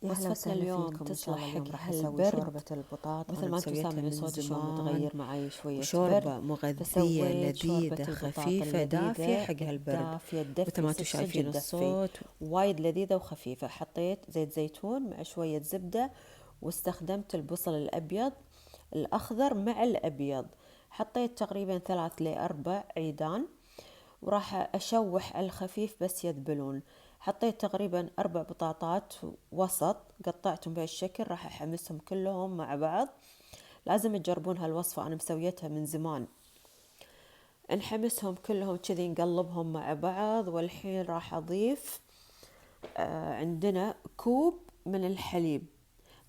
يا أهلا وصفتنا وسهلا اليوم فيكم. إن شاء تصلح الله اليوم حق راح أسوي هالبرد. شوربة البطاط. مثل أنا ما انتم مسويتها سامعين من صوتي شلون زمان، متغير معي شوية برد. وشوربة مغذية فسويت شوربة لذيذة البطاط خفيفة دافية اللذيذة حق هالبرد. الدافية مثل تدفي، ما انتم صدق شايفين تدفي، الصوت. وايد لذيذة وخفيفة. حطيت زيت زيتون مع شوية زبدة، واستخدمت البصل الأبيض الأخضر مع الأبيض. حطيت تقريبا 3 ل4 عيدان، وراح أشوح على الخفيف بس يذبلون. حطيت تقريبا 4 بطاطات وسط، قطعتهم بهالشكل، راح أحمسهم كلهم مع بعض. لازم تجربون هالوصفة، أنا مسويتها من زمان. نحمسهم كلهم كذي، نقلبهم مع بعض. والحين راح أضيف عندنا كوب من الحليب.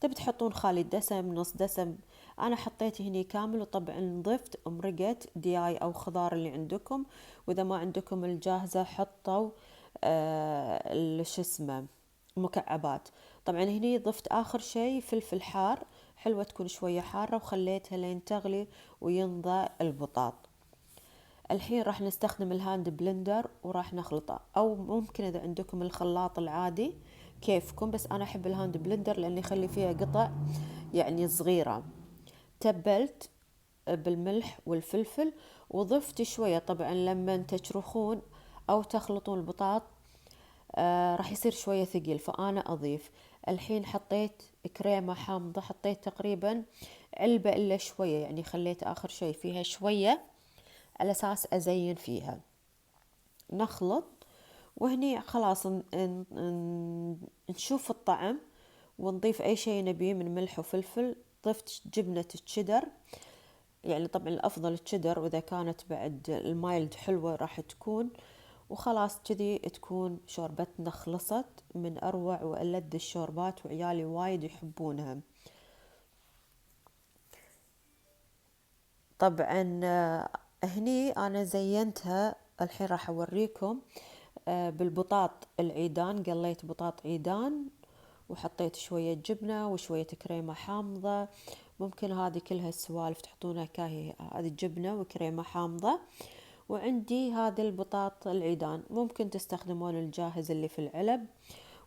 تبي تحطون خالي دسم، نص دسم، انا حطيت هني كامل. وطبعا ضفت مرقة دياي او خضار اللي عندكم، واذا ما عندكم الجاهزة حطوا شو اسمه مكعبات. طبعا هني ضفت اخر شي فلفل حار، حلوة تكون شوية حارة، وخليتها لين تغلي وينضى البطاط. الحين راح نستخدم الهاند بلندر وراح نخلطه، او ممكن اذا عندكم الخلاط العادي كيفكم، بس انا احب الهاند بلندر لان يخلي فيها قطع يعني صغيرة. تبلت بالملح والفلفل، وضفت شوية طبعا لما تشرخون او تخلطون البطاط راح يصير شوية ثقيل، فانا اضيف. الحين حطيت كريمة حامضة، حطيت تقريبا علبة الا شوية، يعني خليت اخر شي فيها شوية على اساس ازين فيها. نخلط، وهني خلاص نشوف الطعم، ونضيف اي شيء نبيه من ملح وفلفل. ضفت جبنة تشيدر، يعني طبعا الافضل تشيدر، واذا كانت بعد المايلد حلوة راح تكون. وخلاص كذي تكون شوربتنا خلصت، من اروع والذ الشوربات، وعيالي وايد يحبونها. طبعا هني انا زينتها. الحين راح اوريكم بالبطاط العيدان. قليت بطاط عيدان، وحطيت شوية جبنة وشوية كريمة حامضة. ممكن هذه كلها السوالف تحطونها كاهي، هذه جبنة وكريمة حامضة. وعندي هذا البطاط العيدان، ممكن تستخدمون الجاهز اللي في العلب.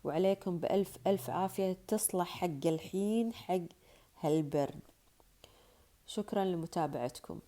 وعليكم بألف ألف عافية، تصلح حق الحين حق هالبرد. شكرا لمتابعتكم.